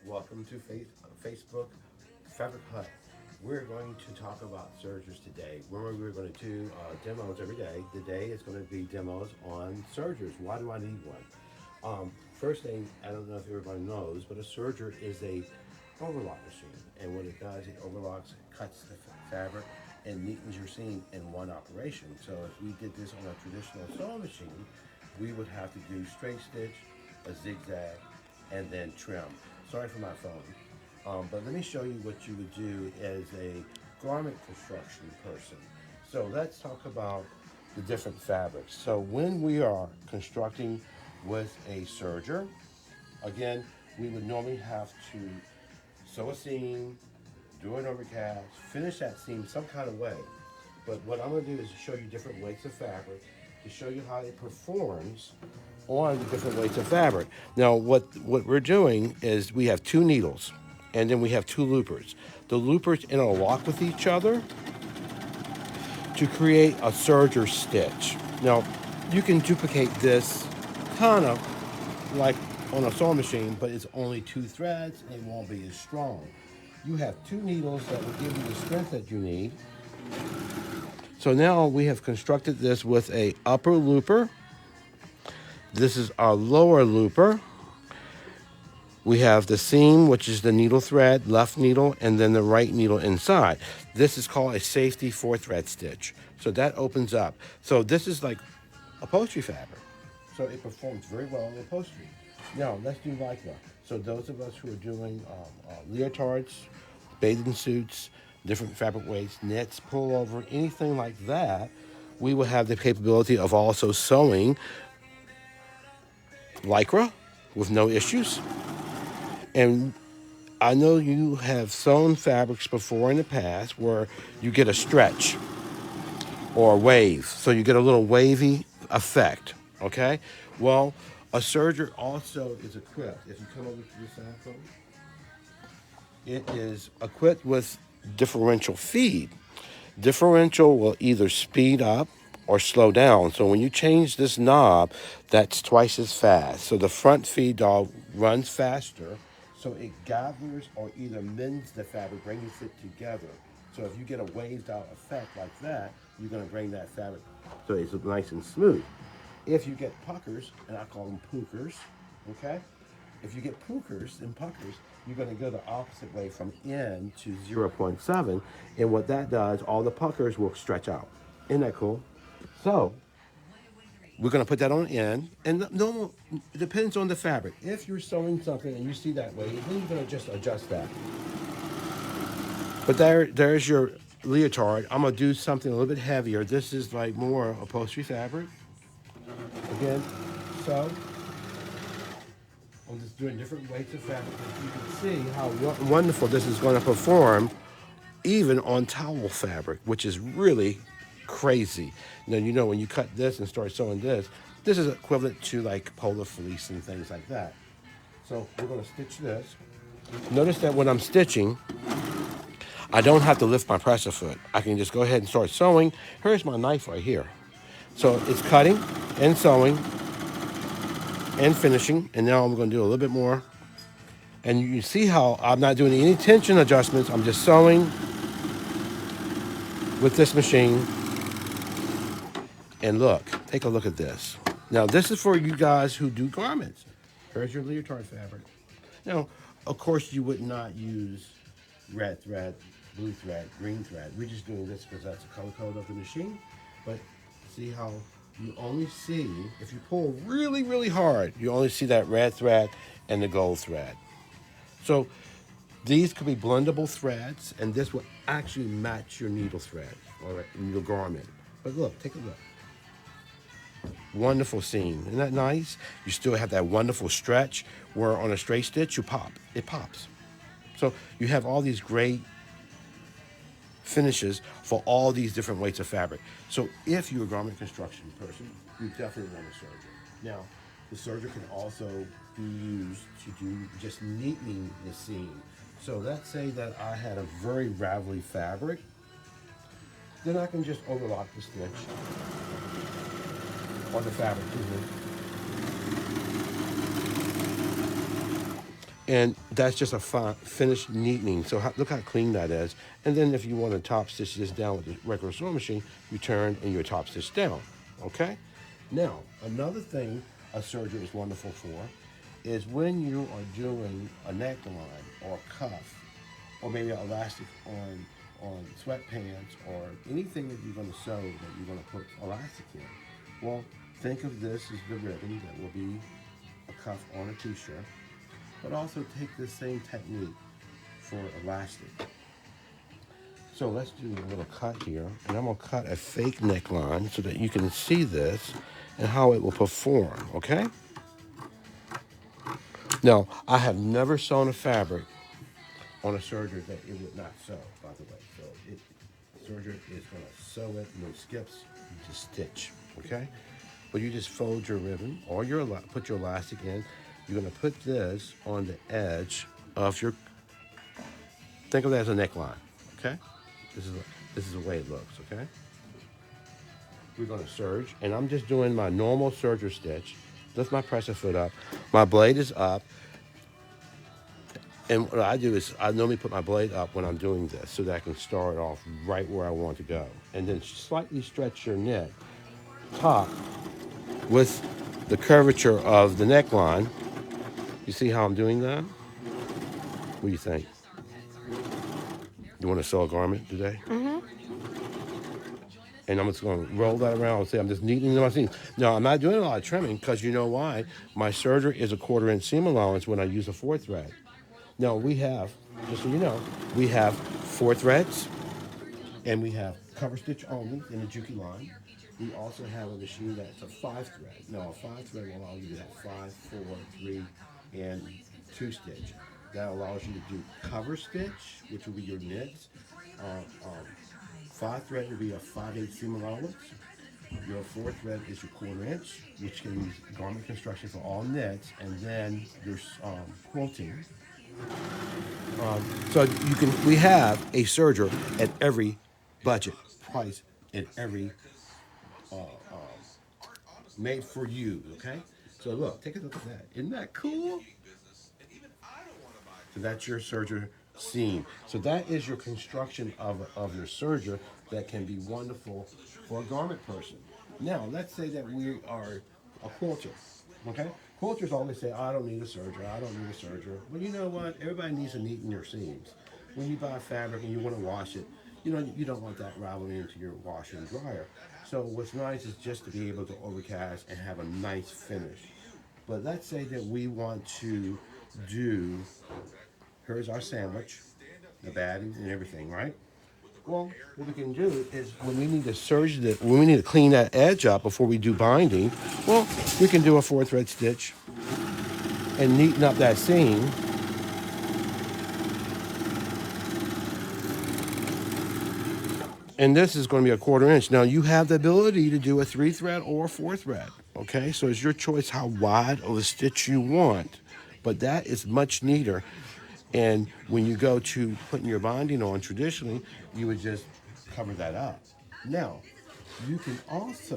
Welcome to Facebook Fabric Hut. We're going to talk about sergers today. Remember, we're going to do demos every day. Today is going to be demos on sergers. Why do I need one? First thing, I don't know if everybody knows, but a serger is a overlock machine. And what it does, it overlocks, cuts the fabric, and neatens your seam in one operation. So if we did this on a traditional sewing machine, we would have to do straight stitch, a zigzag, and then trim. Sorry for my phone. But let me show you what you would do as a garment construction person. So let's talk about the different fabrics. So when we are constructing with a serger, again, we would normally have to sew a seam, do an overcast, finish that seam some kind of way. But what I'm going to do is show you different weights of fabric to show you how it performs on the different weights of fabric. Now, what we're doing is we have two needles, and then we have two loopers. The loopers interlock with each other to create a serger stitch. Now, you can duplicate this kind of like on a sewing machine, but it's only two threads and it won't be as strong. You have two needles that will give you the strength that you need. So now we have constructed this with a upper looper. This is our lower looper. We have the seam, which is the needle thread, left needle, and then the right needle inside. This is called a safety 4-thread stitch. So that opens up. So this is like upholstery fabric. So it performs very well in upholstery. Now let's do lycra. So those of us who are doing leotards, bathing suits, different fabric weights, knits, pullover, anything like that, we will have the capability of also sewing lycra with no issues. And I know you have sewn fabrics before in the past where you get a stretch or a wave. So you get a little wavy effect, okay? Well, a serger also is equipped, if you come over to this side for me, it is equipped with differential feed. Differential will either speed up or slow down. So when you change this knob, that's twice as fast. So the front feed dog runs faster, so it gathers or either mends the fabric, brings it together. So if you get a waved out effect like that, you're gonna bring that fabric so it's nice and smooth. If you get puckers, and I call them pookers, okay? If you get pookers and puckers, you're going to go the opposite way from N to 0.7. And what that does, all the puckers will stretch out. Isn't that cool? So we're going to put that on N. And no, it depends on the fabric. If you're sewing something and you see that way, then you're going to just adjust that. But there's your leotard. I'm going to do something a little bit heavier. This is like more upholstery fabric. Again, so I'm just doing different weights of fabric. You can see how wonderful this is going to perform even on towel fabric, which is really crazy. Now, you know, when you cut this and start sewing this is equivalent to like polar fleece and things like that. So we're going to stitch this. Notice that when I'm stitching, I don't have to lift my presser foot. I can just go ahead and start sewing. Here's my knife right here. So it's cutting and sewing and finishing, and now I'm going to do a little bit more. And you see how I'm not doing any tension adjustments. I'm just sewing with this machine. And look, take a look at this. Now, this is for you guys who do garments. Here's your leotard fabric. Now, of course, you would not use red thread, blue thread, green thread. We're just doing this because that's the color code of the machine. But see how you only see, if you pull really, really hard, you only see that red thread and the gold thread. So these could be blendable threads, and this will actually match your needle thread or in your garment. But look, take a look. Wonderful seam. Isn't that nice? You still have that wonderful stretch where on a straight stitch, you pop. It pops. So you have all these great finishes for all these different weights of fabric. So if you're a garment construction person, you definitely want a serger. Now, the serger can also be used to do just neatening the seam. So let's say that I had a very ravelly fabric, then I can just overlock the stitch or the fabric, And that's just a finished neatening. So look how clean that is. And then if you want to top stitch this down with the regular sewing machine, you turn and you top stitch down. Okay? Now, another thing a serger is wonderful for is when you are doing a neckline or cuff or maybe an elastic on sweatpants or anything that you're going to sew that you're going to put elastic in. Well, think of this as the ribbon that will be a cuff on a t-shirt, but also take this same technique for elastic. So let's do a little cut here, and I'm going to cut a fake neckline so that you can see this and how it will perform, okay? Now, I have never sewn a fabric on a serger that it would not sew, by the way. So serger is going to sew it, no skips, you just stitch, okay? But you just fold your ribbon or put your elastic in. You're going to put this on the edge of your, think of that as a neckline, okay? This is the way it looks, okay? We're going to serge, and I'm just doing my normal serger stitch. Lift my presser foot up. My blade is up. And what I do is I normally put my blade up when I'm doing this so that I can start off right where I want to go. And then slightly stretch your neck top with the curvature of the neckline. You see how I'm doing that? What do you think? You want to sew a garment today? Mm-hmm. And I'm just going to roll that around and say I'm just neatening my seams. Now, I'm not doing a lot of trimming because you know why? My serger is a 1/4 inch seam allowance when I use a 4 thread. Now, we have, just so you know, we have 4 threads and we have cover stitch only in the Juki line. We also have a machine that's a 5 thread. Now, a 5 thread will allow you to have 5, 4, 3, and 2 stitch. That allows you to do cover stitch, which will be your knits. 5 thread will be a 5/8 seam allowance. Your 4 thread is your 1/4 inch, which can use garment construction for all knits, and then your quilting. So we have a serger at every budget price, at every made for you. Okay. So look, take a look at that. Isn't that cool? So that's your serger seam. So that is your construction of your serger that can be wonderful for a garment person. Now, let's say that we are a quilter, okay? Quilters always say, I don't need a serger, I don't need a serger. Well, you know what? Everybody needs to neaten their seams. When you buy fabric and you want to wash it, you don't want that rattling into your washer and dryer. So what's nice is just to be able to overcast and have a nice finish. But let's say that we want to do, here's our sandwich, the batting and everything, right? Well, what we can do is when we need to when we need to clean that edge up before we do binding, well, we can do a 4 thread stitch and neaten up that seam. And this is going to be a 1/4 inch. Now you have the ability to do a 3 thread or a 4 thread, okay? So it's your choice how wide of a stitch you want, but that is much neater. And when you go to putting your binding on, traditionally, you would just cover that up. Now, you can also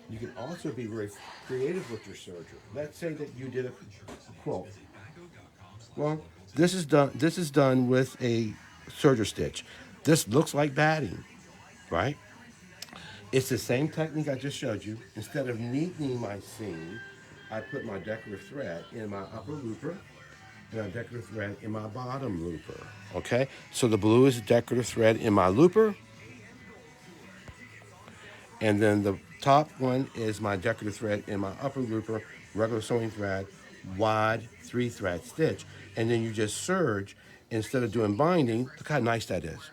be very creative with your serger. Let's say that you did a quilt. Well, this is done with a serger stitch. This looks like batting, right? It's the same technique I just showed you. Instead of neatening my seam, I put my decorative thread in my upper looper and a decorative thread in my bottom looper, okay? So the blue is a decorative thread in my looper, and then the top one is my decorative thread in my upper looper, regular sewing thread, wide 3 thread stitch, and then you just serge instead of doing binding. Look how nice that is.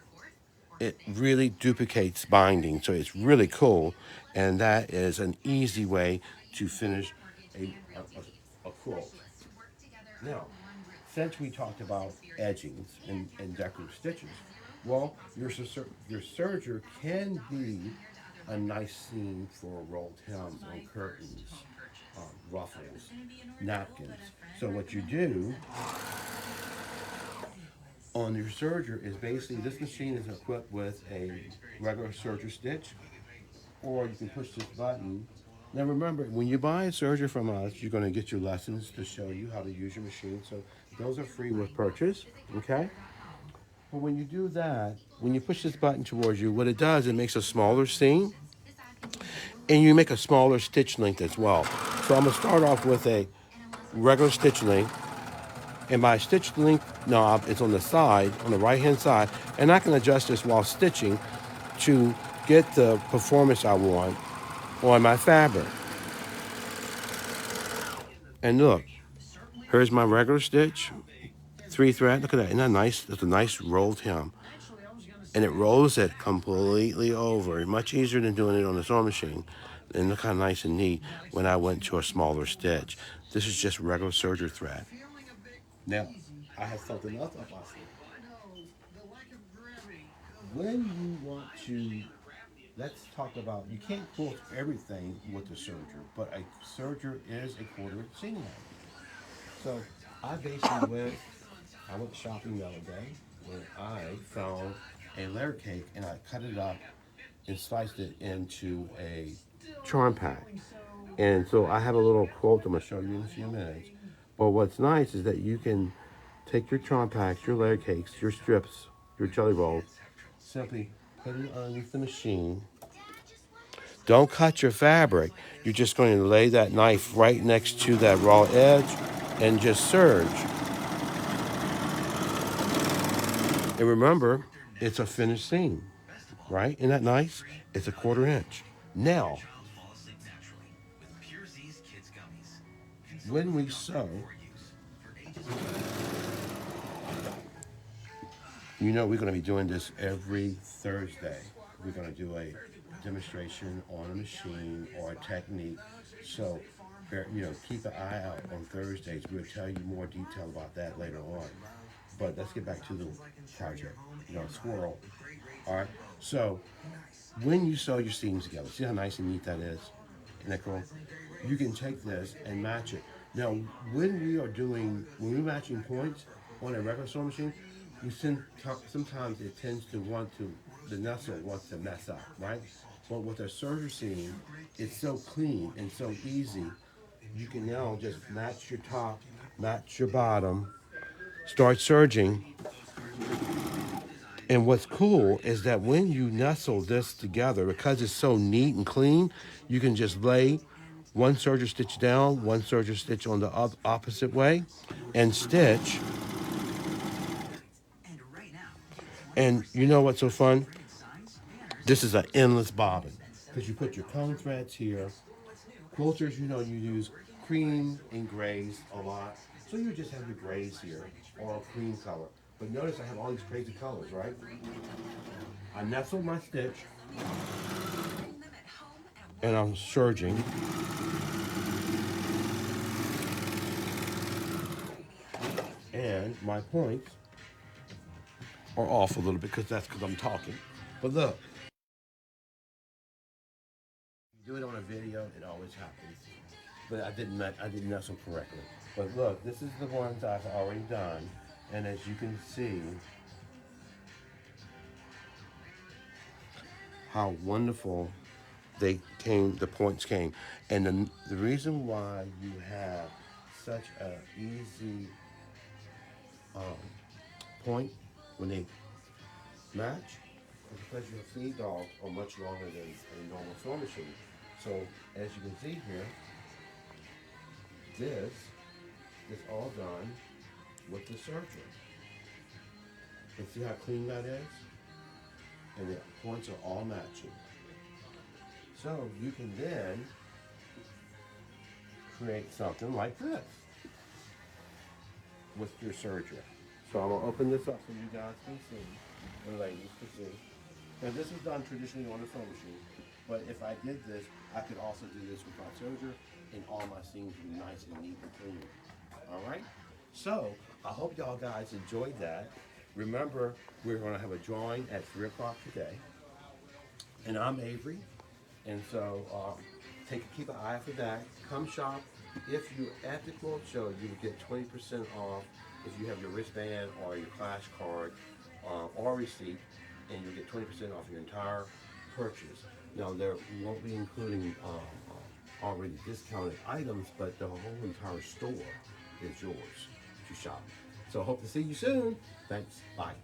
It really duplicates binding, so it's really cool, and that is an easy way to finish a quilt. Now, since we talked about edgings and decorative stitches, well, your serger can be a nice seam for rolled hems on curtains, ruffles, napkins. So what you do on your serger is basically this machine is equipped with a regular serger stitch, or you can push this button Now remember, when you buy a serger from us, you're going to get your lessons to show you how to use your machine. So those are free with purchase, okay? But when you do that, when you push this button towards you, what it does, it makes a smaller seam, and you make a smaller stitch length as well. So I'm going to start off with a regular stitch length, and my stitch length knob is on the side, on the right-hand side, and I can adjust this while stitching to get the performance I want on my fabric. And look, here's my regular stitch, 3 thread. Look at that, isn't that nice? That's a nice rolled hem. And it rolls it completely over. Much easier than doing it on the sewing machine. And look how nice and neat when I went to a smaller stitch. This is just regular serger thread. Now, I have something else up my sleeve. When you want to, let's talk about, you can't quilt everything with the serger, but a serger is a quarter seam line. So I basically I went shopping the other day when I found a layer cake and I cut it up and sliced it into a charm pack. And so I have a little quote I'm going to show you in a few minutes. But what's nice is that you can take your charm packs, your layer cakes, your strips, your jelly rolls, simply put it underneath the machine. Don't cut your fabric. You're just going to lay that knife right next to that raw edge and just serge. And remember, it's a finished seam, right? Isn't that nice? It's a 1/4 inch. Now, when we sew, you know we're going to be doing this every Thursday. We're going to do a demonstration on a machine or a technique. So, keep an eye out on Thursdays. We'll tell you more detail about that later on. But let's get back to the project. Squirrel. All right. So, when you sew your seams together, see how nice and neat that is? Isn't that cool? You can take this and match it. Now, when we're matching points on a regular sewing machine, sometimes it tends to the nestle wants to mess up, right? But with a serger seam, it's so clean and so easy. You can now just match your top, match your bottom, start serging. And what's cool is that when you nestle this together, because it's so neat and clean, you can just lay one serger stitch down, one serger stitch on the opposite way, and stitch. And you know what's so fun? This is an endless bobbin because you put your cone threads here. Quilters, you use cream and grays a lot. So you just have your grays here or a cream color. But notice I have all these crazy colors, right? I nestle my stitch and I'm serging. And my points are off a little bit because I'm talking. But look, you do it on a video, it always happens. But I didn't nestle correctly. But look, this is the ones I've already done. And as you can see, how wonderful the points came. And the reason why you have such a easy point when they match is because your feed dogs are much longer than a normal sewing machine. So as you can see here, this is all done with the serger. And see how clean that is? And the points are all matching. So you can then create something like this with your serger. So I'm gonna open this up so you guys can see, and ladies can see. Now this is done traditionally on a sewing machine, but if I did this, I could also do this with my serger, and all my seams would be nice and neat and clean. All right? So I hope y'all guys enjoyed that. Remember, we're gonna have a drawing at 3 o'clock today, and I'm Avery, and so keep an eye for that. Come shop. If you're at the quilt show, you will get 20% off if you have your wristband or your clash card or receipt, and you'll get 20% off your entire purchase. Now, there won't be including already discounted items, but the whole entire store is yours to shop. So I hope to see you soon. Thanks. Bye.